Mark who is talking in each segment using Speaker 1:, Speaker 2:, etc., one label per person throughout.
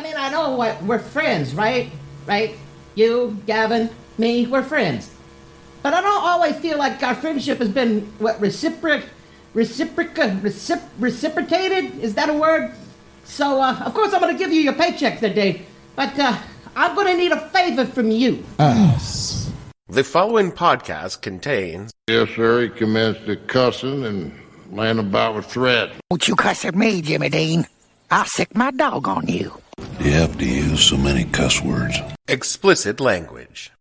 Speaker 1: mean, I know what we're friends, right? Right? You, Gavin, me, we're friends. But I don't always feel like our friendship has been, reciprocated? Is that a word? So, of course, I'm going to give you your paycheck today. But I'm going to need a favor from you.
Speaker 2: Us.
Speaker 3: The following podcast contains...
Speaker 4: Yes, sir, he commenced to cussing and laying about with threats.
Speaker 5: Don't you cuss at me, Jimmy Dean. I'll sick my dog on you.
Speaker 2: You have to use so many cuss words.
Speaker 3: Explicit language.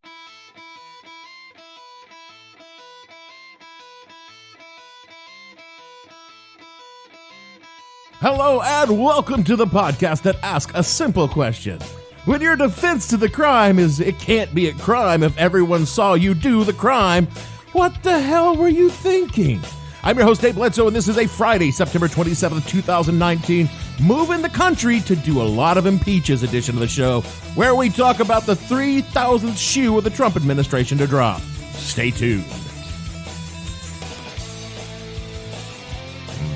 Speaker 6: Hello and welcome to the podcast that asks a simple question. When your defense to the crime is it can't be a crime if everyone saw you do the crime, what the hell were you thinking? I'm your host Dave Bledsoe, and this is a Friday, September 27th, 2019, moving the country to do a lot of Impeaches edition of the show, where we talk about the 3,000th shoe of the Trump administration to drop. Stay tuned.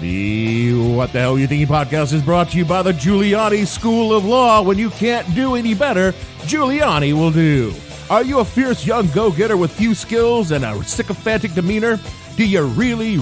Speaker 6: The What the Hell You Thinking podcast is brought to you by the Giuliani School of Law. When you can't do any better, Giuliani will do. Are you a fierce young go-getter with few skills and a sycophantic demeanor? Do you really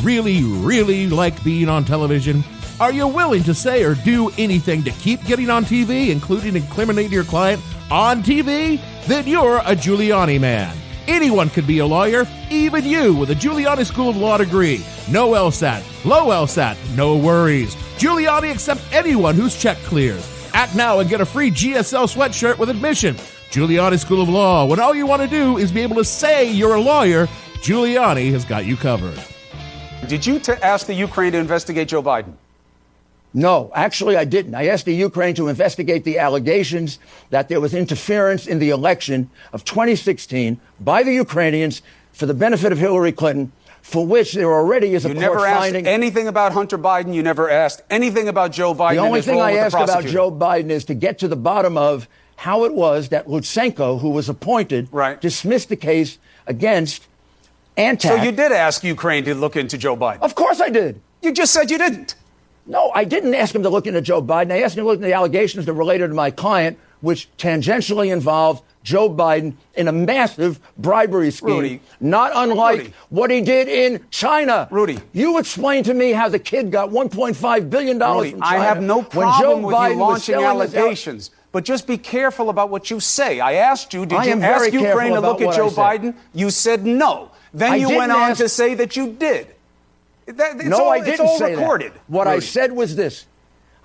Speaker 6: like being on television? Are you willing to say or do anything to keep getting on TV, including incriminating your client on TV? Then you're a Giuliani man. Anyone could be a lawyer, even you with a Giuliani School of Law degree. No LSAT, low LSAT, no worries. Giuliani accepts anyone whose check clears. Act now and get a free GSL sweatshirt with admission. Giuliani School of Law. When all you want to do is be able to say you're a lawyer, Giuliani has got you covered.
Speaker 7: Did you ask the Ukraine to investigate Joe Biden?
Speaker 8: No, actually, I didn't. I asked the Ukraine to investigate the allegations that there was interference in the election of 2016 by the Ukrainians for the benefit of Hillary Clinton, for which there already is a court finding.
Speaker 7: You never asked anything about Hunter Biden. You never asked anything about Joe Biden.
Speaker 8: The only thing I asked about Joe Biden is to get to the bottom of how it was that Lutsenko, who was appointed, dismissed the case against Antak.
Speaker 7: So you did ask Ukraine to look into Joe Biden?
Speaker 8: Of course I did.
Speaker 7: You just said you didn't.
Speaker 8: No, I didn't ask him to look into Joe Biden. I asked him to look into the allegations that related to my client, which tangentially involved Joe Biden in a massive bribery scheme,
Speaker 7: Rudy,
Speaker 8: not unlike what he did in China.
Speaker 7: Rudy,
Speaker 8: you explained to me how the kid got $1.5 billion
Speaker 7: Rudy,
Speaker 8: from China.
Speaker 7: I have no problem with you launching allegations, but just be careful about what you say. I asked you, did you ask Ukraine to look at Joe Biden? You said no. Then you went on to say that you did.
Speaker 8: I didn't say
Speaker 7: recorded.
Speaker 8: That. What I said was this.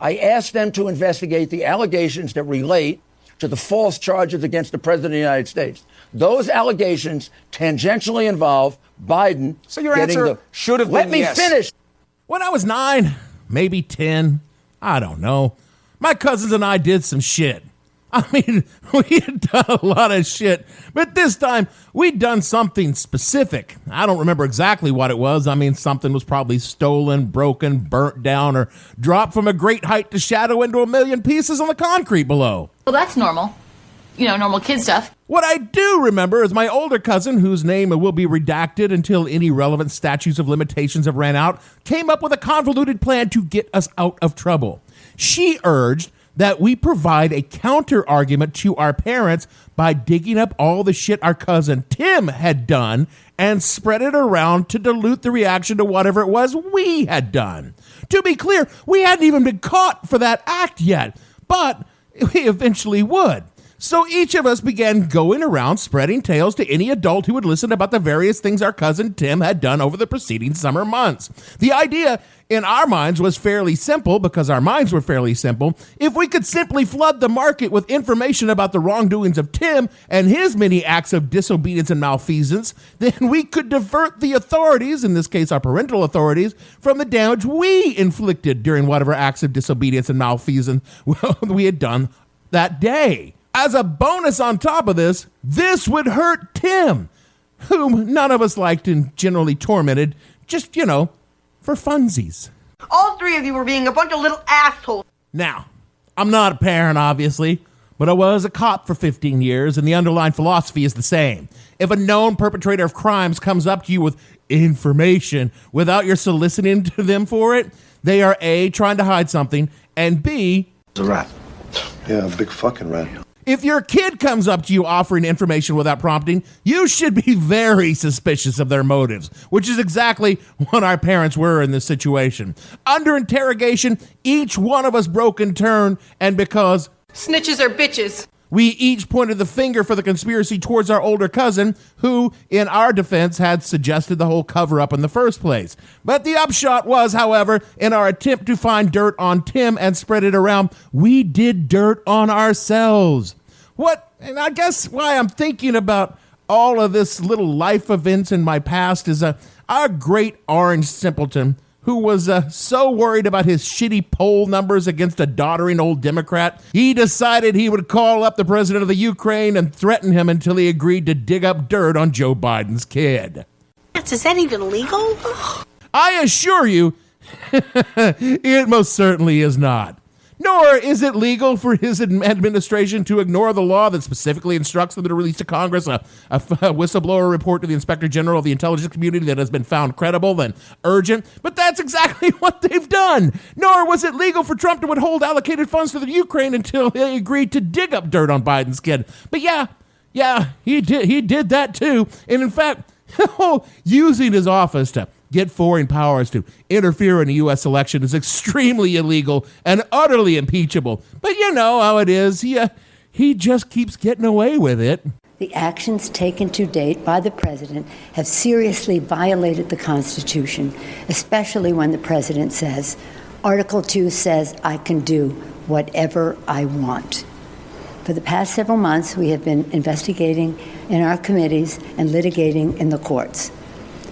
Speaker 8: I asked them to investigate the allegations that relate to the false charges against the President of the United States. Those allegations tangentially involve Biden.
Speaker 7: So your answer should have been yes.
Speaker 8: Let me finish.
Speaker 6: When I was 9, maybe 10, I don't know, my cousins and I did some shit. I mean, we had done a lot of shit, but this time we'd done something specific. I don't remember exactly what it was. I mean, something was probably stolen, broken, burnt down, or dropped from a great height to shadow into a million pieces on the concrete below.
Speaker 9: Well, that's normal. You know, normal kid stuff.
Speaker 6: What I do remember is my older cousin, whose name will be redacted until any relevant statutes of limitations have ran out, came up with a convoluted plan to get us out of trouble. She urged that we provide a counter argument to our parents by digging up all the shit our cousin Tim had done and spread it around to dilute the reaction to whatever it was we had done. To be clear, we hadn't even been caught for that act yet, but we eventually would. So each of us began going around spreading tales to any adult who would listen about the various things our cousin Tim had done over the preceding summer months. The idea in our minds was fairly simple, because our minds were fairly simple. If we could simply flood the market with information about the wrongdoings of Tim and his many acts of disobedience and malfeasance, then we could divert the authorities, in this case our parental authorities, from the damage we inflicted during whatever acts of disobedience and malfeasance we had done that day. As a bonus on top of this, this would hurt Tim, whom none of us liked and generally tormented, just, for funsies.
Speaker 10: All three of you were being a bunch of little assholes.
Speaker 6: Now, I'm not a parent, obviously, but I was a cop for 15 years, and the underlying philosophy is the same. If a known perpetrator of crimes comes up to you with information without your soliciting to them for it, they are A, trying to hide something, and B,
Speaker 2: It's a wrap. Yeah, big fucking rat.
Speaker 6: If your kid comes up to you offering information without prompting, you should be very suspicious of their motives, which is exactly what our parents were in this situation. Under interrogation, each one of us broke in turn, and because
Speaker 10: Snitches are bitches.
Speaker 6: we each pointed the finger for the conspiracy towards our older cousin, who, in our defense, had suggested the whole cover-up in the first place. But the upshot was, however, in our attempt to find dirt on Tim and spread it around, we did dirt on ourselves. And I guess why I'm thinking about all of this little life events in my past is our great orange simpleton who was so worried about his shitty poll numbers against a doddering old Democrat, he decided he would call up the president of the Ukraine and threaten him until he agreed to dig up dirt on Joe Biden's kid.
Speaker 10: Is that even legal?
Speaker 6: I assure you, it most certainly is not. Nor is it legal for his administration to ignore the law that specifically instructs them to release to Congress a whistleblower report to the Inspector General of the intelligence community that has been found credible and urgent. But that's exactly what they've done. Nor was it legal for Trump to withhold allocated funds to the Ukraine until he agreed to dig up dirt on Biden's kid. But yeah, he did that too. And in fact, using his office to get foreign powers to interfere in a U.S. election is extremely illegal and utterly impeachable. But you know how it is. He just keeps getting away with it.
Speaker 11: The actions taken to date by the president have seriously violated the Constitution, especially when the president says, Article 2 says I can do whatever I want. For the past several months, we have been investigating in our committees and litigating in the courts,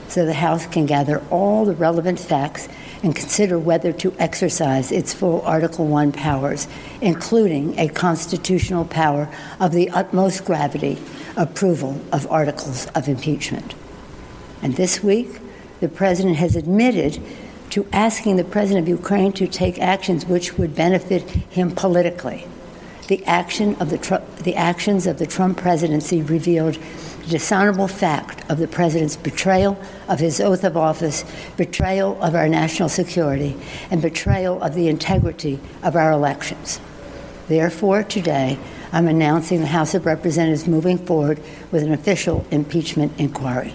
Speaker 11: so the House can gather all the relevant facts and consider whether to exercise its full Article 1 powers, including a constitutional power of the utmost gravity, approval of articles of impeachment. And this week, the president has admitted to asking the president of Ukraine to take actions which would benefit him politically. The actions of the Trump presidency revealed the dishonorable fact of the president's betrayal of his oath of office, betrayal of our national security, and betrayal of the integrity of our elections. Therefore, today, I'm announcing the House of Representatives moving forward with an official impeachment inquiry.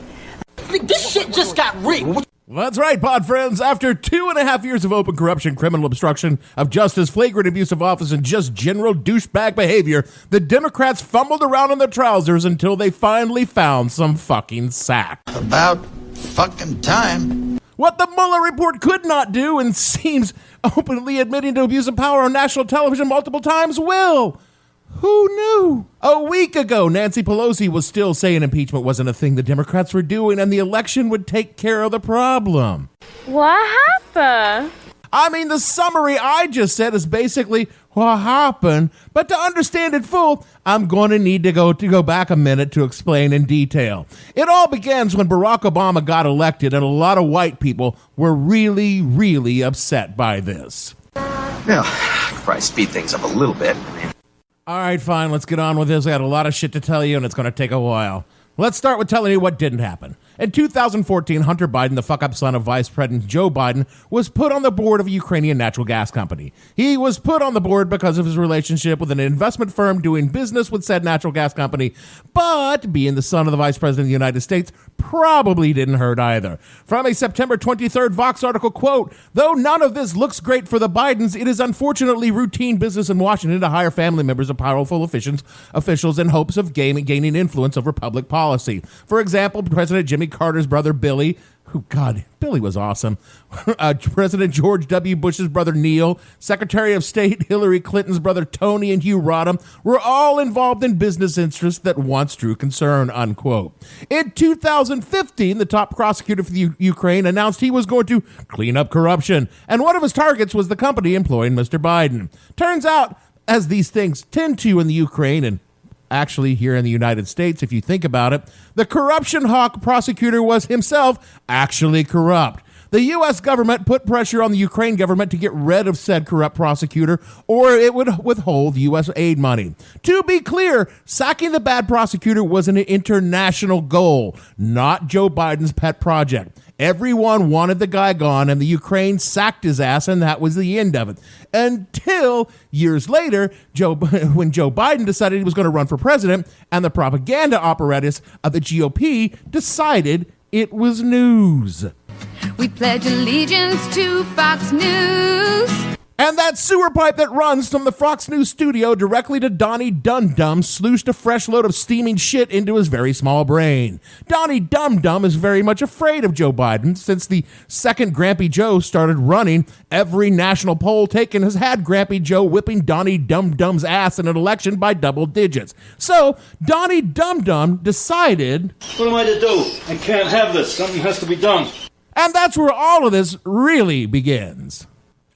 Speaker 5: This shit just got rigged.
Speaker 6: Well, that's right, pod friends. After 2.5 years of open corruption, criminal obstruction of justice, flagrant abuse of office, and just general douchebag behavior, the Democrats fumbled around in their trousers until they finally found some fucking sack.
Speaker 5: About fucking time.
Speaker 6: What the Mueller report could not do, and seems openly admitting to abuse of power on national television multiple times, will. Who knew? A week ago, Nancy Pelosi was still saying impeachment wasn't a thing the Democrats were doing and the election would take care of the problem.
Speaker 12: What happened?
Speaker 6: I mean, the summary I just said is basically what happened, but to understand it full, I'm going to need to go back a minute to explain in detail. It all begins when Barack Obama got elected, and a lot of white people were really, really upset by this.
Speaker 13: Well, I could probably speed things up a little bit.
Speaker 6: All right, fine, let's get on with this. I got a lot of shit to tell you, and it's going to take a while. Let's start with telling you what didn't happen. In 2014, Hunter Biden, the fuck-up son of Vice President Joe Biden, was put on the board of a Ukrainian natural gas company. He was put on the board because of his relationship with an investment firm doing business with said natural gas company, but being the son of the Vice President of the United States probably didn't hurt either. From a September 23rd Vox article, quote, though none of this looks great for the Bidens, it is unfortunately routine business in Washington to hire family members of powerful officials in hopes of gaining influence over public policy. For example, President Jimmy Carter's brother Billy, who, God, Billy was awesome. President George W. Bush's brother Neil, Secretary of State Hillary Clinton's brother Tony, and Hugh Rodham were all involved in business interests that once drew concern, unquote. In 2015, the top prosecutor for the Ukraine announced he was going to clean up corruption, and one of his targets was the company employing Mr. Biden. Turns out, as these things tend to in the Ukraine, and actually here in the United States, if you think about it, the corruption hawk prosecutor was himself actually corrupt. The U.S. government put pressure on the Ukraine government to get rid of said corrupt prosecutor, or it would withhold U.S. aid money. To be clear, sacking the bad prosecutor was an international goal, not Joe Biden's pet project. Everyone wanted the guy gone, and the Ukraine sacked his ass, and that was the end of it. Until years later, when Joe Biden decided he was going to run for president, and the propaganda apparatus of the GOP decided it was news.
Speaker 14: We pledge allegiance to Fox News.
Speaker 6: And that sewer pipe that runs from the Fox News studio directly to Donny Dum Dum slooshed a fresh load of steaming shit into his very small brain. Donny Dum Dum is very much afraid of Joe Biden. Since the second Grampy Joe started running, every national poll taken has had Grampy Joe whipping Donny Dum Dum's ass in an election by double digits. So Donny Dum Dum decided,
Speaker 15: what am I to do? I can't have this. Something has to be done.
Speaker 6: And that's where all of this really begins.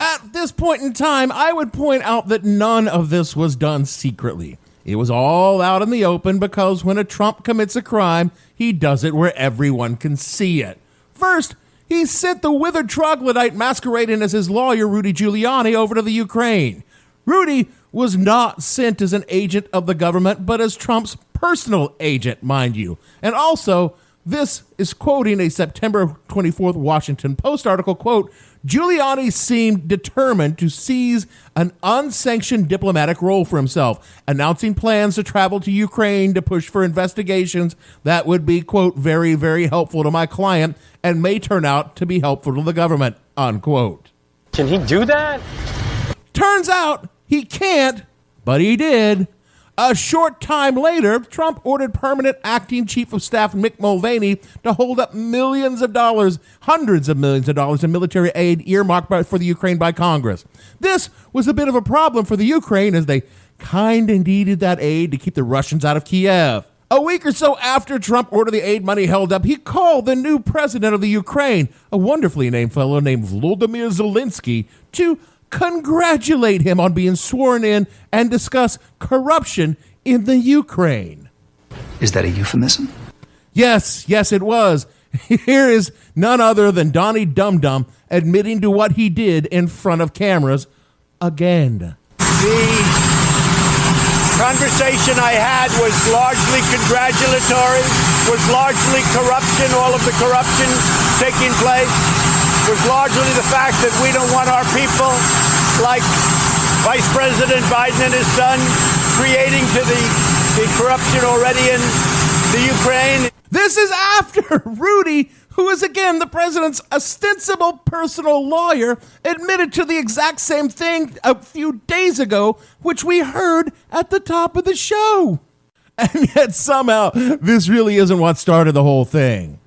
Speaker 6: At this point in time, I would point out that none of this was done secretly. It was all out in the open because when a Trump commits a crime, he does it where everyone can see it. First, he sent the withered troglodyte masquerading as his lawyer, Rudy Giuliani, over to the Ukraine. Rudy was not sent as an agent of the government, but as Trump's personal agent, mind you. And also, this is quoting a September 24th Washington Post article, quote, Giuliani seemed determined to seize an unsanctioned diplomatic role for himself, announcing plans to travel to Ukraine to push for investigations that would be, quote, very, very helpful to my client and may turn out to be helpful to the government, unquote.
Speaker 16: Can he do that?
Speaker 6: Turns out he can't, but he did. A short time later, Trump ordered permanent acting chief of staff Mick Mulvaney to hold up millions of dollars, hundreds of millions of dollars in military aid earmarked for the Ukraine by Congress. This was a bit of a problem for the Ukraine as they kind of needed that aid to keep the Russians out of Kiev. A week or so after Trump ordered the aid money held up, he called the new president of the Ukraine, a wonderfully named fellow named Volodymyr Zelensky, to congratulate him on being sworn in and discuss corruption in the Ukraine.
Speaker 13: Is that a euphemism?
Speaker 6: Yes, it was. Here is none other than Donny Dum Dum admitting to what he did in front of cameras again.
Speaker 17: The conversation I had was largely congratulatory, was largely corruption, all of the corruption taking place. Was largely the fact that we don't want our people, like Vice President Biden and his son, creating to the corruption already in the Ukraine.
Speaker 6: This is after Rudy, who is again the president's ostensible personal lawyer, admitted to the exact same thing a few days ago, which we heard at the top of the show. And yet somehow this really isn't what started the whole thing.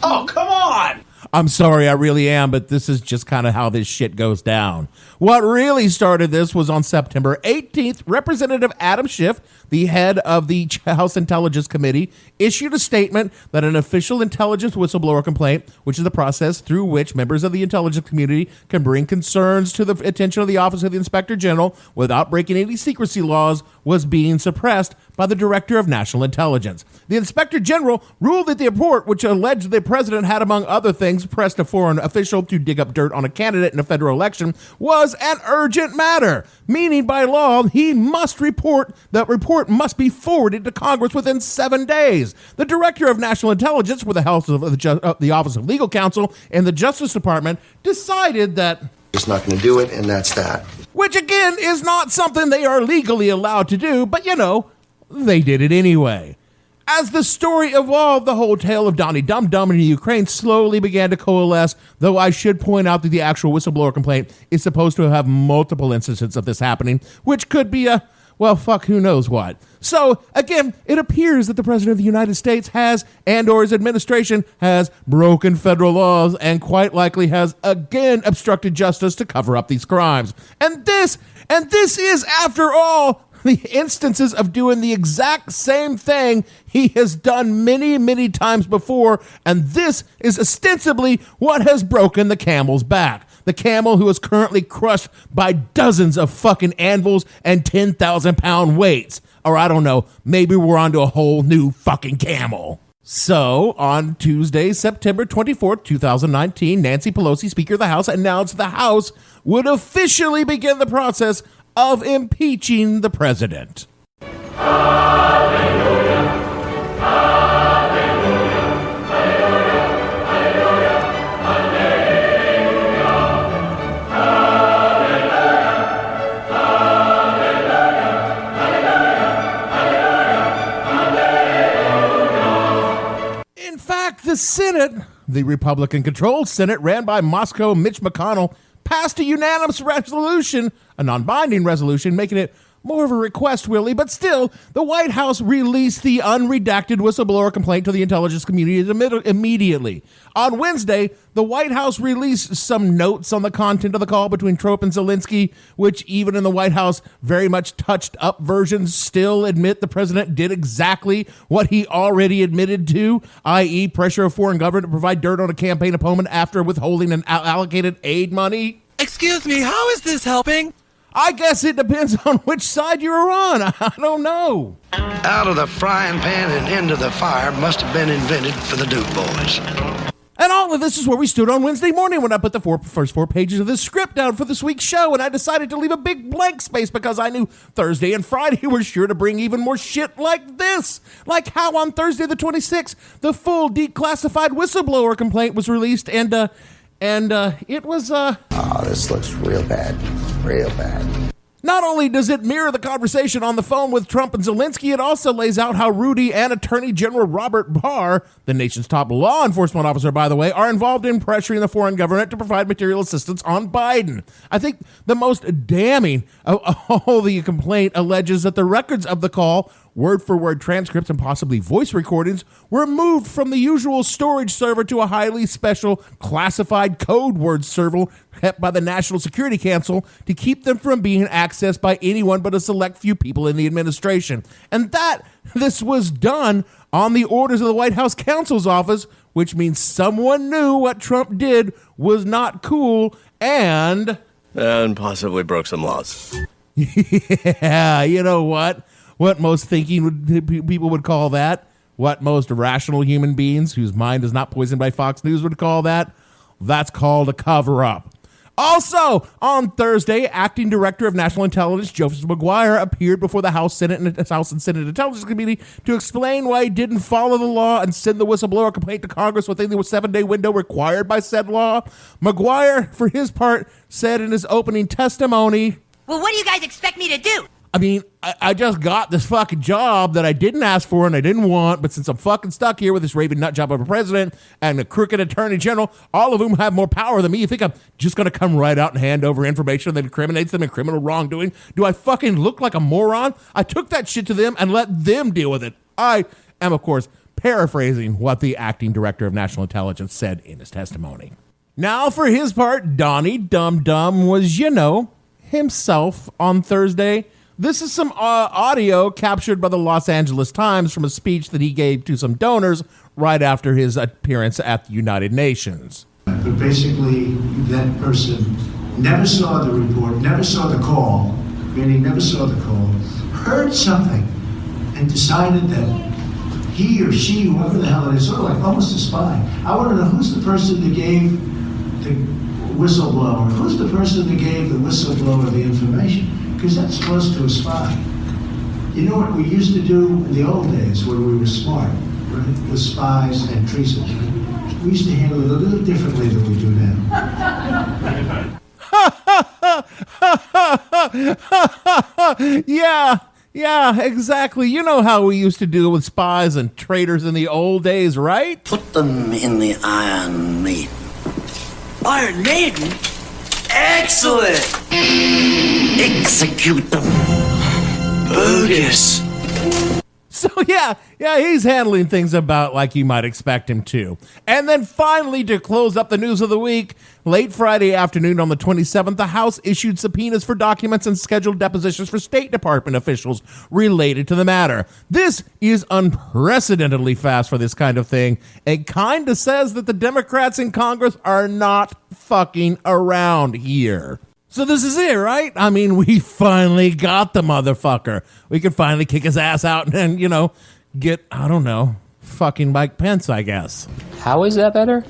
Speaker 15: Oh, come on!
Speaker 6: I'm sorry, I really am, but this is just kind of how this shit goes down. What really started this was on September 18th, Representative Adam Schiff, the head of the House Intelligence Committee, issued a statement that an official intelligence whistleblower complaint, which is the process through which members of the intelligence community can bring concerns to the attention of the Office of the Inspector General without breaking any secrecy laws, was being suppressed by the Director of National Intelligence. The Inspector General ruled that the report, which alleged the president had, among other things, pressed a foreign official to dig up dirt on a candidate in a federal election, was an urgent matter, meaning by law he must report. That report must be forwarded to Congress within 7 days. The Director of National Intelligence, with the House of the Office of Legal Counsel and the Justice Department, decided that
Speaker 13: Just not going to do it, and that's that.
Speaker 6: Which again is not something they are legally allowed to do, but you know, they did it anyway. As the story evolved, the whole tale of Donny Dum Dum in the Ukraine slowly began to coalesce, though I should point out that the actual whistleblower complaint is supposed to have multiple instances of this happening, which could be who knows what. So, again, it appears that the President of the United States has, and or his administration has, broken federal laws and quite likely has again obstructed justice to cover up these crimes. And this is, after all, the instances of doing the exact same thing he has done many, many times before, and this is ostensibly what has broken the camel's back. The camel who is currently crushed by dozens of fucking anvils and 10,000-pound weights. Or I don't know, maybe we're onto a whole new fucking camel. So, on Tuesday, September 24th, 2019, Nancy Pelosi, Speaker of the House, announced the House would officially begin the process of impeaching the president.
Speaker 18: Hallelujah, hallelujah, hallelujah,
Speaker 6: The Senate, the Republican-controlled Senate, ran by Moscow Mitch McConnell, passed a unanimous resolution, a non-binding resolution, making it more of a request, really, but still, the White House released the unredacted whistleblower complaint to the intelligence community immediately. On Wednesday, the White House released some notes on the content of the call between Trump and Zelensky, which even in the White House, very much touched up versions still admit the president did exactly what he already admitted to, i.e. pressure a foreign government to provide dirt on a campaign opponent after withholding an allocated aid money.
Speaker 16: Excuse me, how is this helping?
Speaker 6: I guess it depends on which side you're on. I don't know.
Speaker 13: Out of the frying pan and into the fire must have been invented for the Duke boys.
Speaker 6: And all of this is where we stood on Wednesday morning when I put the first four pages of this script down for this week's show, and I decided to leave a big blank space because I knew Thursday and Friday were sure to bring even more shit like this. Like how on Thursday the 26th, the full declassified whistleblower complaint was released, and it was,
Speaker 13: Oh, this looks real bad. Real bad.
Speaker 6: Not only does it mirror the conversation on the phone with Trump and Zelensky, it also lays out how Rudy and Attorney General Robert Barr, the nation's top law enforcement officer, by the way, are involved in pressuring the foreign government to provide material assistance on Biden. I think the most damning of all the complaint alleges that the records of the call, word-for-word transcripts and possibly voice recordings, were moved from the usual storage server to a highly special classified code word server kept by the National Security Council to keep them from being accessed by anyone but a select few people in the administration. And that this was done on the orders of the White House counsel's office, which means someone knew what Trump did was not cool and
Speaker 16: possibly broke some laws.
Speaker 6: Yeah, you know what? What most people would call that? What most rational human beings whose mind is not poisoned by Fox News would call that? That's called a cover-up. Also, on Thursday, Acting Director of National Intelligence Joseph McGuire appeared before the House and Senate Intelligence Committee to explain why he didn't follow the law and send the whistleblower complaint to Congress within the 7-day window required by said law. McGuire, for his part, said in his opening testimony,
Speaker 10: Well, what do you guys expect me to do?
Speaker 6: I mean, I just got this fucking job that I didn't ask for and I didn't want, but since I'm fucking stuck here with this raving nut job of a president and a crooked attorney general, all of whom have more power than me, you think I'm just going to come right out and hand over information that incriminates them in criminal wrongdoing? Do I fucking look like a moron? I took that shit to them and let them deal with it. I am, of course, paraphrasing what the acting director of national intelligence said in his testimony. Now, for his part, Donny Dum Dum was, himself on Thursday. This is some audio captured by the Los Angeles Times from a speech that he gave to some donors right after his appearance at the United Nations.
Speaker 18: But basically, that person never saw the report, never saw the call, meaning never saw the call, heard something, and decided that he or she, whoever the hell it is, sort of like almost a spy. I want to know who's the person that gave the whistleblower, who's the person that gave the whistleblower the information? Because that's close to a spy. You know what we used to do in the old days when we were smart, right? With spies and treason. We used to handle it a little differently than we do
Speaker 6: now. Yeah, exactly. You know how we used to do it with spies and traitors in the old days, right?
Speaker 19: Put them in the Iron Maiden. Iron Maiden? Excellent! Execute them. Bogus.
Speaker 6: So yeah, he's handling things about like you might expect him to. And then finally, to close up the news of the week, late Friday afternoon on the 27th, the House issued subpoenas for documents and scheduled depositions for State Department officials related to the matter. This is unprecedentedly fast for this kind of thing. It kind of says that the Democrats in Congress are not fucking around here. So this is it, right? I mean, we finally got the motherfucker. We can finally kick his ass out and, get, fucking Mike Pence, I guess.
Speaker 20: How is that better?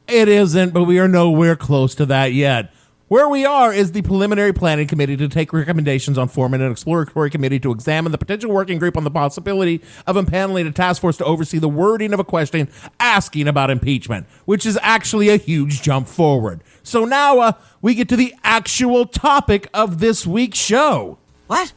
Speaker 6: It isn't, but we are nowhere close to that yet. Where we are is the preliminary planning committee to take recommendations on forming an exploratory committee to examine the potential working group on the possibility of impaneling a task force to oversee the wording of a question asking about impeachment, which is actually a huge jump forward. So now we get to the actual topic of this week's show.
Speaker 10: What?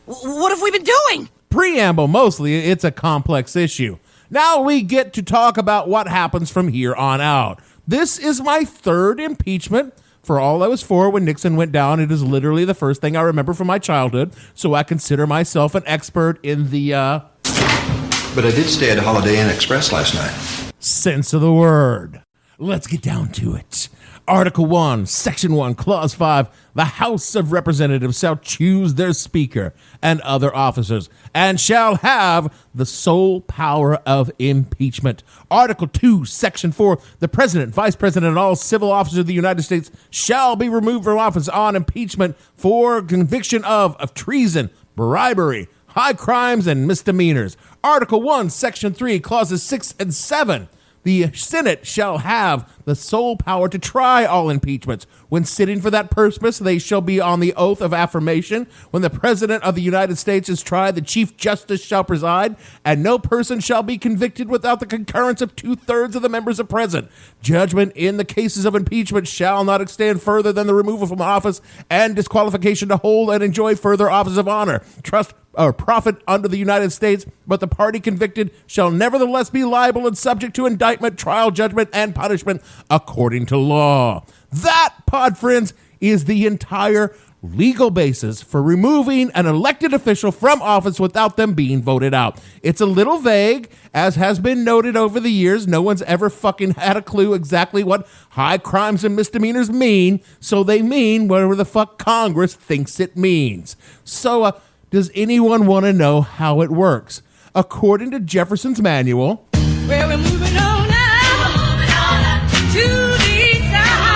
Speaker 10: What have we been doing?
Speaker 6: Preamble, mostly. It's a complex issue. Now we get to talk about what happens from here on out. This is my third impeachment. For all I was for when Nixon went down, it is literally the first thing I remember from my childhood, so I consider myself an expert in the,
Speaker 20: But I did stay at a Holiday Inn Express last night.
Speaker 6: Sense of the word. Let's get down to it. Article 1, Section 1, Clause 5, the House of Representatives shall choose their Speaker and other officers, and shall have the sole power of impeachment. Article 2, Section 4, the President, Vice President, and all civil officers of the United States shall be removed from office on impeachment for conviction of treason, bribery, high crimes, and misdemeanors. Article 1, Section 3, Clauses 6 and 7, the Senate shall have the sole power to try all impeachments. When sitting for that purpose, they shall be on the oath of affirmation. When the President of the United States is tried, the Chief Justice shall preside, and no person shall be convicted without the concurrence of 2/3 of the members of present. Judgment in the cases of impeachment shall not extend further than the removal from office and disqualification to hold and enjoy further office of honor, trust, or profit under the United States, but the party convicted shall nevertheless be liable and subject to indictment, trial, judgment, and punishment according to law. That, pod friends, is the entire legal basis for removing an elected official from office without them being voted out. It's a little vague, as has been noted over the years. No one's ever fucking had a clue exactly what high crimes and misdemeanors mean, so they mean whatever the fuck Congress thinks it means. So, does anyone want to know how it works? According to Jefferson's manual,
Speaker 14: Well, we're moving on now to the side,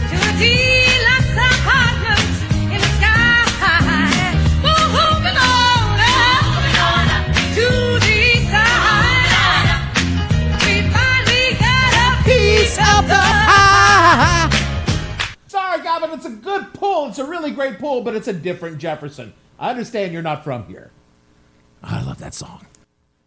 Speaker 14: to the deluxe apartments in the sky. Moving on to the side. We finally got a piece of the pie.
Speaker 6: Sorry, Gavin, it's a good pull. It's a really great pull, but it's a different Jefferson. I understand you're not from here. I love that song.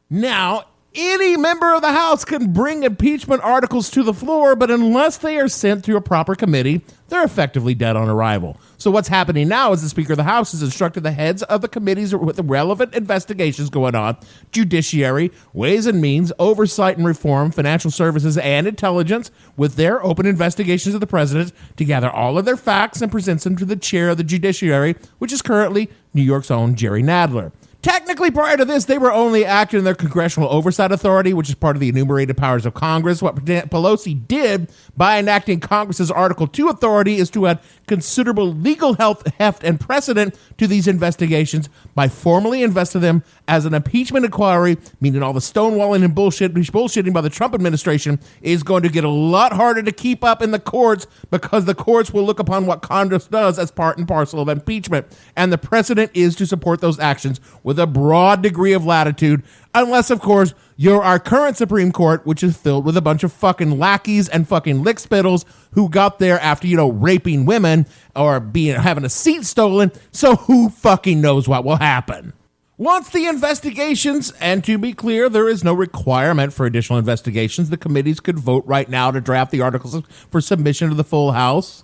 Speaker 6: Now, any member of the House can bring impeachment articles to the floor, but unless they are sent through a proper committee, they're effectively dead on arrival. So what's happening now is the Speaker of the House has instructed the heads of the committees with the relevant investigations going on, Judiciary, Ways and Means, Oversight and Reform, Financial Services, and Intelligence, with their open investigations of the President, to gather all of their facts and present them to the chair of the Judiciary, which is currently New York's own Jerry Nadler. Technically, prior to this, they were only acting in their congressional oversight authority, which is part of the enumerated powers of Congress. What Pelosi did by enacting Congress's Article 2 authority is to add considerable legal heft and precedent to these investigations by formally investing them as an impeachment inquiry, meaning all the stonewalling and bullshitting by the Trump administration is going to get a lot harder to keep up in the courts, because the courts will look upon what Congress does as part and parcel of impeachment. And the precedent is to support those actions with a broad degree of latitude, unless, of course, you're our current Supreme Court, which is filled with a bunch of fucking lackeys and fucking lickspittles who got there after, raping women or having a seat stolen. So who fucking knows what will happen? Once the investigations, and to be clear, there is no requirement for additional investigations, the committees could vote right now to draft the articles for submission to the full House.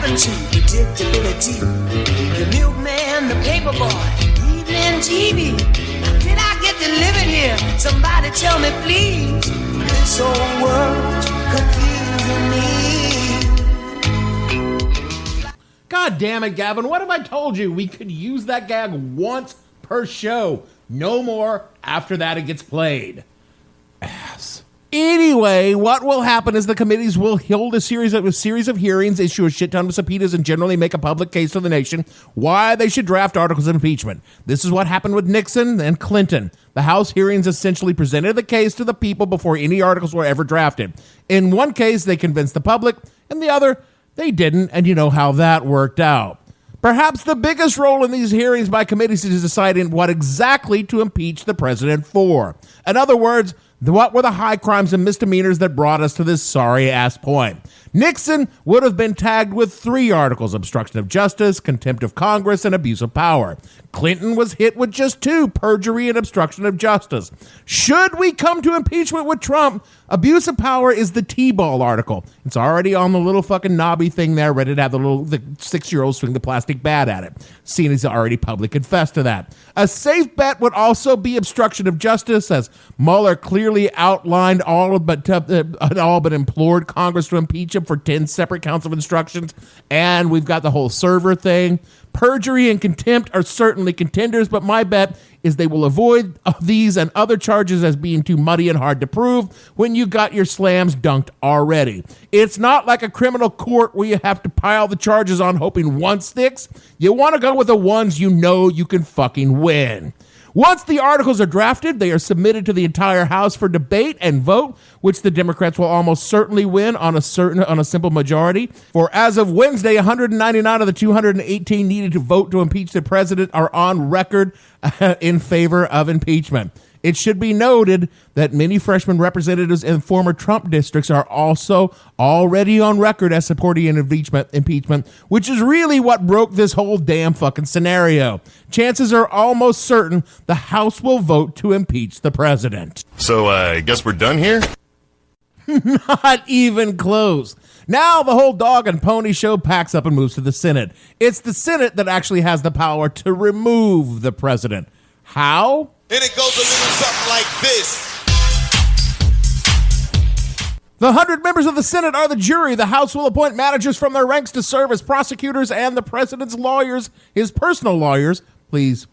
Speaker 19: To predictability, the milkman, the paperboy, evening TV. Did I get delivered here? Somebody tell me, please. This whole world confusing me.
Speaker 6: God damn it, Gavin! What have I told you? We could use that gag once per show. No more. After that, it gets played. Ass. Anyway, what will happen is the committees will hold a series of hearings, issue a shit ton of subpoenas, and generally make a public case to the nation why they should draft articles of impeachment. This is what happened with Nixon and Clinton. The House hearings essentially presented the case to the people before any articles were ever drafted. In one case, they convinced the public, and the other, they didn't, and you know how that worked out. Perhaps the biggest role in these hearings by committees is deciding what exactly to impeach the president for. In other words, What were the high crimes and misdemeanors that brought us to this sorry-ass point? Nixon would have been tagged with 3 articles: obstruction of justice, contempt of Congress, and abuse of power. Clinton was hit with just 2, perjury and obstruction of justice. Should we come to impeachment with Trump, abuse of power is the T-ball article. It's already on the little fucking knobby thing there, ready to have the 6-year-old swing the plastic bat at it. Seeing he's already publicly confessed to that. A safe bet would also be obstruction of justice, as Mueller clearly outlined all but implored Congress to impeach him for 10 separate counts of instructions. And we've got the whole server thing. Perjury and contempt are certainly contenders, but my bet is they will avoid these and other charges as being too muddy and hard to prove when you got your slams dunked already. It's not like a criminal court where you have to pile the charges on hoping one sticks. You want to go with the ones you know you can fucking win. Once the articles are drafted, they are submitted to the entire House for debate and vote, which the Democrats will almost certainly win on a simple majority. For as of Wednesday, 199 of the 218 needed to vote to impeach the president are on record in favor of impeachment. It should be noted that many freshman representatives in former Trump districts are also already on record as supporting an impeachment, which is really what broke this whole damn fucking scenario. Chances are almost certain the House will vote to impeach the president.
Speaker 21: So I guess we're done here?
Speaker 6: Not even close. Now the whole dog and pony show packs up and moves to the Senate. It's the Senate that actually has the power to remove the president. How?
Speaker 22: And it goes a little something like this.
Speaker 6: The 100 members of the Senate are the jury. The House will appoint managers from their ranks to serve as prosecutors, and the president's lawyers, his personal lawyers, please,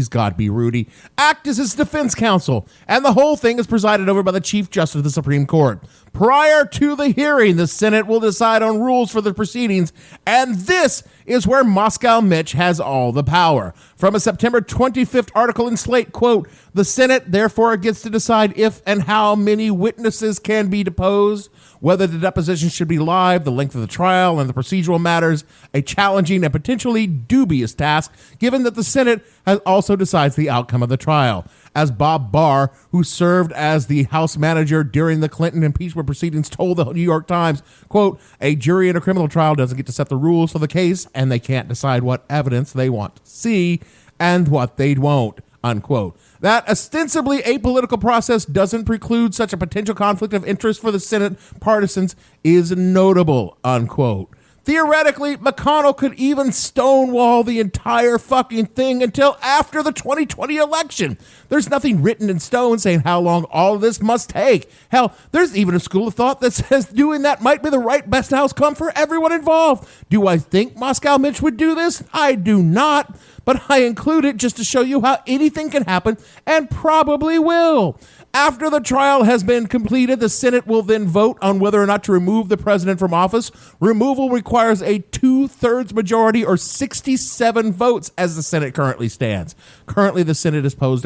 Speaker 6: God, be Rudy, act as his defense counsel. And the whole thing is presided over by the Chief Justice of the Supreme Court. Prior to the hearing, the Senate will decide on rules for the proceedings, and this is where Moscow Mitch has all the power. From a September 25th article in Slate, quote, the Senate therefore gets to decide if and how many witnesses can be deposed, whether the deposition should be live, the length of the trial, and the procedural matters, a challenging and potentially dubious task, given that the Senate also decides the outcome of the trial. As Bob Barr, who served as the House manager during the Clinton impeachment proceedings, told the New York Times, quote, a jury in a criminal trial doesn't get to set the rules for the case, and they can't decide what evidence they want to see and what they won't, unquote. That ostensibly apolitical process doesn't preclude such a potential conflict of interest for the Senate partisans is notable, unquote. Theoretically, McConnell could even stonewall the entire fucking thing until after the 2020 election. There's nothing written in stone saying how long all of this must take. Hell, there's even a school of thought that says doing that might be the best outcome for everyone involved. Do I think Moscow Mitch would do this? I do not, but I include it just to show you how anything can happen and probably will. After the trial has been completed, the Senate will then vote on whether or not to remove the president from office. Removal requires a 2/3 majority or 67 votes as the Senate currently stands. Currently, the Senate is composed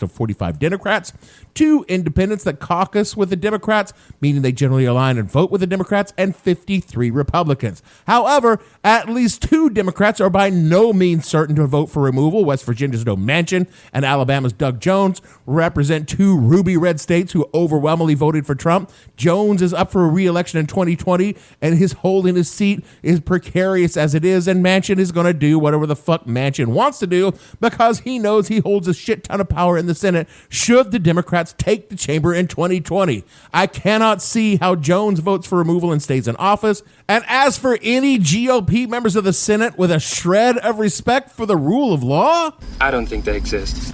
Speaker 6: of 45 Democrats, 2 independents that caucus with the Democrats, meaning they generally align and vote with the Democrats, and 53 Republicans. However, at least 2 Democrats are by no means certain to vote for removal. West Virginia's Joe Manchin and Alabama's Doug Jones represent 2 ruby red states who overwhelmingly voted for Trump. Jones is up for a re-election in 2020, and his holding his seat is precarious as it is, and Manchin is going to do whatever the fuck Manchin wants to do because he knows he holds a shit ton of power in the Senate should the Democrats take the chamber in 2020. I cannot see how Jones votes for removal and stays in office. And as for any GOP members of the Senate with a shred of respect for the rule of law,
Speaker 23: I don't think they exist.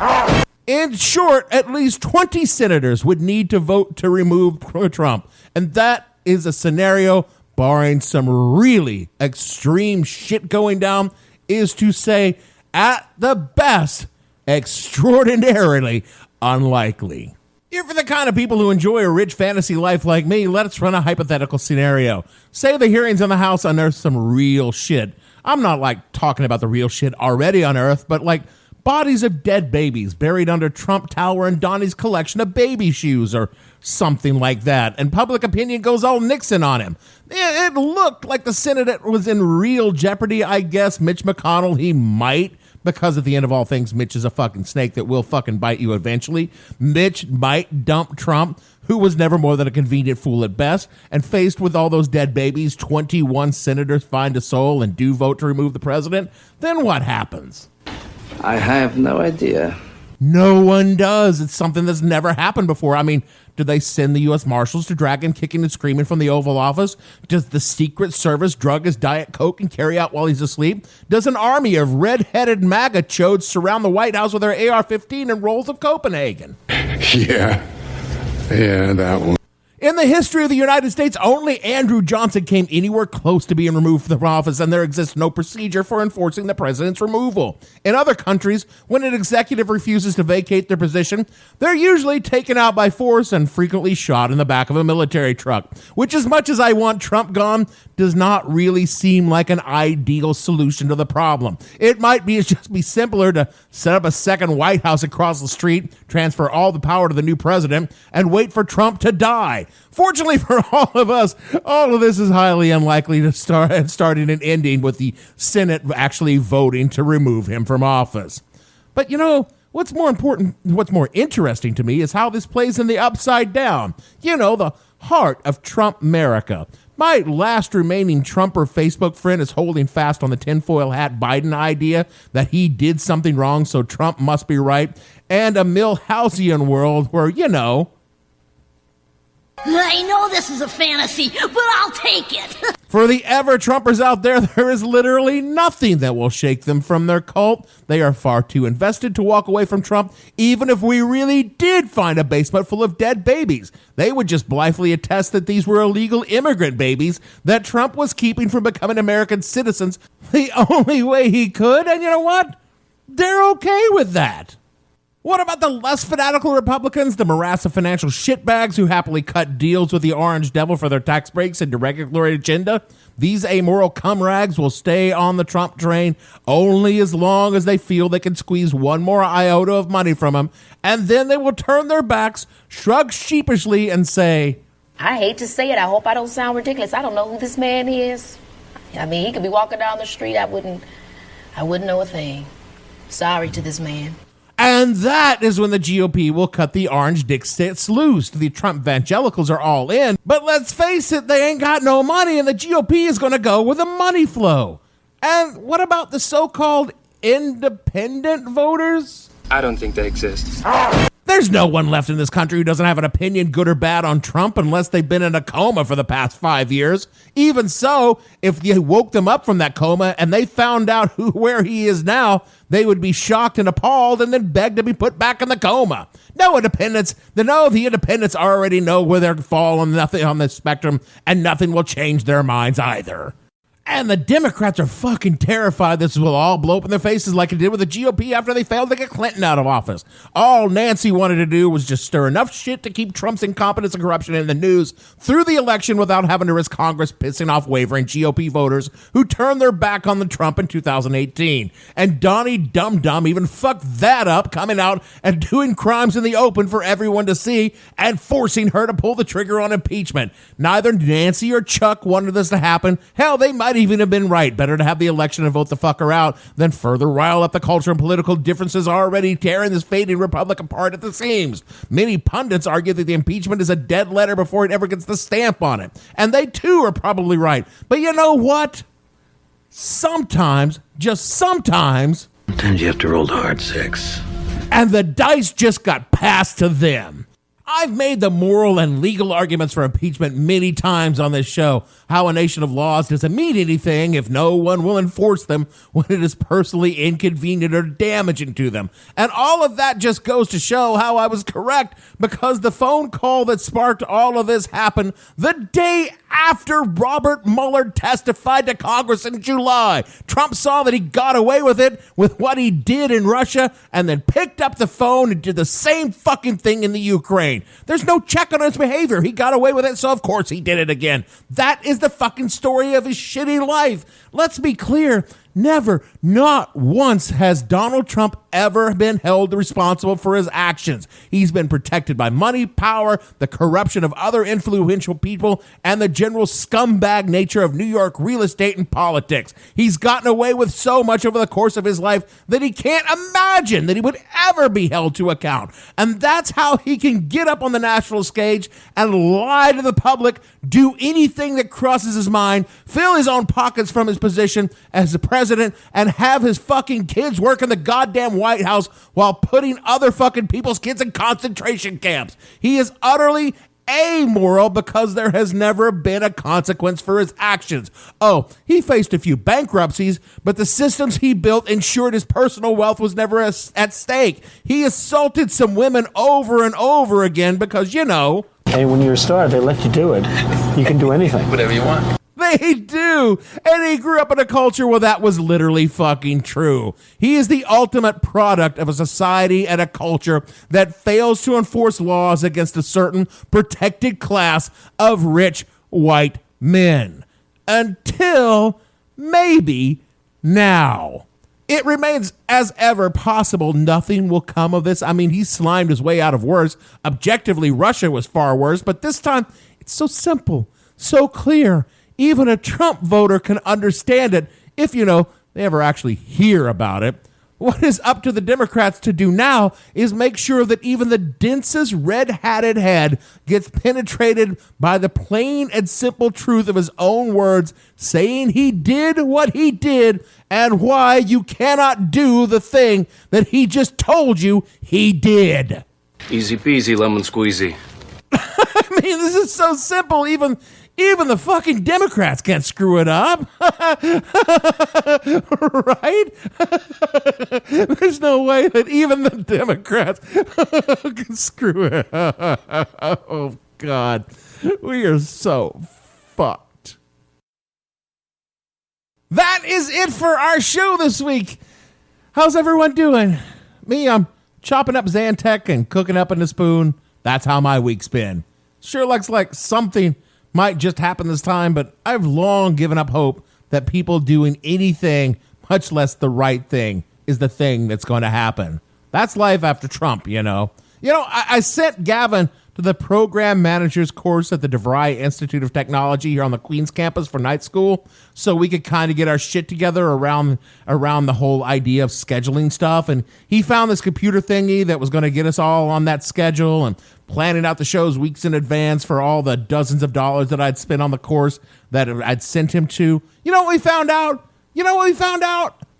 Speaker 6: In short, at least 20 senators would need to vote to remove Trump. And that is a scenario, barring some really extreme shit going down, is to say, at the best, extraordinarily unlikely. If you're the kind of people who enjoy a rich fantasy life like me, let's run a hypothetical scenario. Say the hearings in the House unearth some real shit. I'm not like talking about the real shit already unearthed, but like bodies of dead babies buried under Trump Tower and Donny's collection of baby shoes or something like that. And public opinion goes all Nixon on him. It looked like the Senate was in real jeopardy, I guess. Mitch McConnell, he might because at the end of all things, Mitch is a fucking snake that will fucking bite you eventually. Mitch might dump Trump, who was never more than a convenient fool at best, and faced with all those dead babies, 21 senators find a soul and do vote to remove the president, then what happens?
Speaker 1: I have no idea.
Speaker 6: No one does. It's something that's never happened before. I mean, do they send the U.S. Marshals to drag him kicking and screaming from the Oval Office? Does the Secret Service drug his Diet Coke and carry out while he's asleep? Does an army of red-headed MAGA chodes surround the White House with their AR-15 and rolls of Copenhagen?
Speaker 2: Yeah, that one.
Speaker 6: In the history of the United States, only Andrew Johnson came anywhere close to being removed from office, and there exists no procedure for enforcing the president's removal. In other countries, when an executive refuses to vacate their position, they're usually taken out by force and frequently shot in the back of a military truck, which, as much as I want Trump gone, does not really seem like an ideal solution to the problem. It might just be simpler to set up a second White House across the street, transfer all the power to the new president, and wait for Trump to die. Fortunately for all of us, all of this is highly unlikely to starting and ending with the Senate actually voting to remove him from office. But you know, what's more interesting to me is how this plays in the upside down. You know, the heart of Trump America. My last remaining Trumper Facebook friend is holding fast on the tinfoil hat Biden idea that he did something wrong, so Trump must be right, and a Milhousian world where, you know,
Speaker 10: I know this is a fantasy, but I'll take it.
Speaker 6: For the ever-Trumpers out there, there is literally nothing that will shake them from their cult. They are far too invested to walk away from Trump, even if we really did find a basement full of dead babies. They would just blithely attest that these were illegal immigrant babies that Trump was keeping from becoming American citizens the only way he could, and you know what? They're okay with that. What about the less fanatical Republicans, the morass of financial shitbags who happily cut deals with the orange devil for their tax breaks and regulatory agenda? These amoral cumrags will stay on the Trump train only as long as they feel they can squeeze one more iota of money from him, and then they will turn their backs, shrug sheepishly, and say,
Speaker 4: I hate to say it, I hope I don't sound ridiculous. I don't know who this man is. I mean, he could be walking down the street, I wouldn't know a thing. Sorry to this man.
Speaker 6: And that is when the GOP will cut the orange dick sticks loose. The Trump evangelicals are all in, but let's face it, they ain't got no money, and the GOP is going to go with the money flow. And what about the so-called independent voters?
Speaker 1: I don't think they exist.
Speaker 6: There's no one left in this country who doesn't have an opinion, good or bad, on Trump unless they've been in a coma for the past 5 years. Even so, if you woke them up from that coma and they found out where he is now, they would be shocked and appalled and then beg to be put back in the coma. No independents. The independents already know where they fall on nothing on the spectrum, and nothing will change their minds either. And the Democrats are fucking terrified this will all blow up in their faces like it did with the GOP after they failed to get Clinton out of office. All Nancy wanted to do was just stir enough shit to keep Trump's incompetence and corruption in the news through the election without having to risk Congress pissing off wavering GOP voters who turned their back on the Trump in 2018. And Donny Dum Dum even fucked that up, coming out and doing crimes in the open for everyone to see and forcing her to pull the trigger on impeachment. Neither Nancy or Chuck wanted this to happen. Hell, they might even have been right. Better to have the election and vote the fucker out than further rile up the culture and political differences already tearing this fading republic apart at the seams. Many pundits argue that the impeachment is a dead letter before it ever gets the stamp on it. And they too are probably right. But you know what? Sometimes, just sometimes,
Speaker 13: you have to roll the hard six.
Speaker 6: And the dice just got passed to them. I've made the moral and legal arguments for impeachment many times on this show. How a nation of laws doesn't mean anything if no one will enforce them when it is personally inconvenient or damaging to them. And all of that just goes to show how I was correct, because the phone call that sparked all of this happened the day after Robert Mueller testified to Congress in July. Trump saw that he got away with it with what he did in Russia, and then picked up the phone and did the same fucking thing in the Ukraine. There's no check on his behavior. He got away with it, so of course he did it again. That is the fucking story of his shitty life. Let's be clear. not once has Donald Trump ever been held responsible for his actions. He's been protected by money, power, the corruption of other influential people, and the general scumbag nature of New York real estate and politics. He's gotten away with so much over the course of his life that he can't imagine that he would ever be held to account. And that's how he can get up on the national stage and lie to the public, do anything that crosses his mind, fill his own pockets from his position as the president, and have his fucking kids work in the goddamn White House while putting other fucking people's kids in concentration camps. He is utterly amoral because there has never been a consequence for his actions. Oh, he faced a few bankruptcies, but the systems he built ensured his personal wealth was never at stake. He assaulted some women over and over again because, you know...
Speaker 3: Hey, when you're a star, they let you do it. You can do anything.
Speaker 1: Whatever you want.
Speaker 6: They do. And he grew up in a culture where that was literally fucking true. He is the ultimate product of a society and a culture that fails to enforce laws against a certain protected class of rich white men. Until maybe now. It remains as ever possible nothing will come of this. I mean, he slimed his way out of worse. Objectively, Russia was far worse, but this time it's so simple, so clear. Even a Trump voter can understand it if, you know, they ever actually hear about it. What is up to the Democrats to do now is make sure that even the densest red-hatted head gets penetrated by the plain and simple truth of his own words, saying he did what he did and why you cannot do the thing that he just told you he did.
Speaker 1: Easy peasy, lemon squeezy.
Speaker 6: I mean, this is so simple. Even the fucking Democrats can't screw it up. Right? There's no way that even the Democrats can screw it up. Oh, God. We are so fucked. That is it for our show this week. How's everyone doing? Me, I'm chopping up Zantac and cooking up in a spoon. That's how my week's been. Sure looks like something might just happen this time, but I've long given up hope that people doing anything, much less the right thing, is the thing that's going to happen. That's life after Trump, you know. I sent Gavin to the program manager's course at the DeVry Institute of Technology here on the Queens campus for night school, so we could kind of get our shit together around the whole idea of scheduling stuff. And he found this computer thingy that was going to get us all on that schedule and planning out the shows weeks in advance for all the dozens of dollars that I'd spent on the course that I'd sent him to. You know what we found out?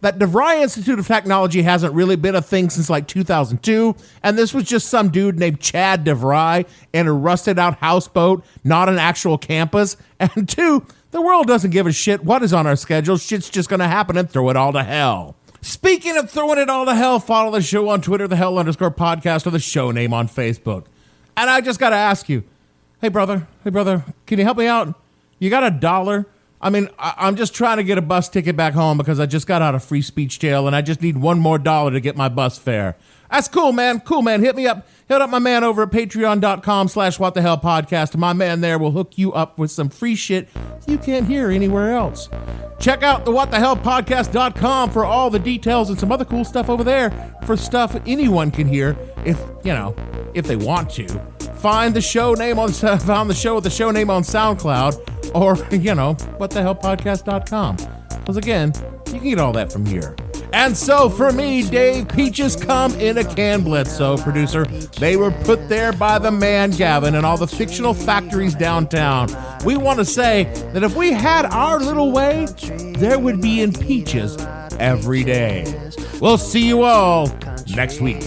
Speaker 6: That DeVry Institute of Technology hasn't really been a thing since like 2002, and this was just some dude named Chad DeVry in a rusted out houseboat, not an actual campus. And two, the world doesn't give a shit what is on our schedule. Shit's just going to happen and throw it all to hell. Speaking of throwing it all to hell, follow the show on Twitter, _podcast, or the show name on Facebook. And I just got to ask you, hey brother, can you help me out? You got $1? I mean, I'm just trying to get a bus ticket back home because I just got out of free speech jail and I just need $1 more to get my bus fare. That's cool, man. Hit me up. Hit up my man over at patreon.com/whatthehellpodcast. My man there will hook you up with some free shit you can't hear anywhere else. Check out the whatthehellpodcast.com for all the details and some other cool stuff over there for stuff anyone can hear if they want to. Find the show name with the show name on SoundCloud or, whatthehellpodcast.com. Because again, you can get all that from here. And so for me, Dave, peaches come in a can, Bledsoe, producer. They were put there by the man Gavin and all the fictional factories downtown. We want to say that if we had our little way, there would be impeaches every day. We'll see you all next week.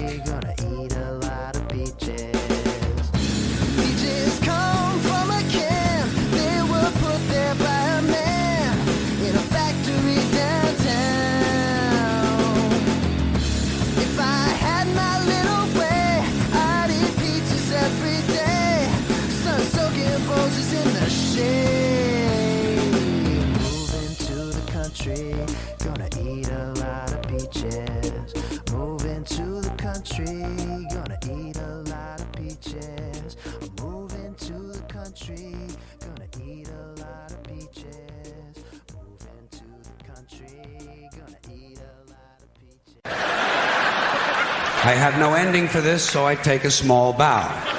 Speaker 19: Gonna eat a lot of peaches. Moving to the country, gonna eat a lot of peaches. Moving to the country, gonna eat a lot of peaches. Moving to the country, gonna
Speaker 7: I have no ending for this, so I take a small bow.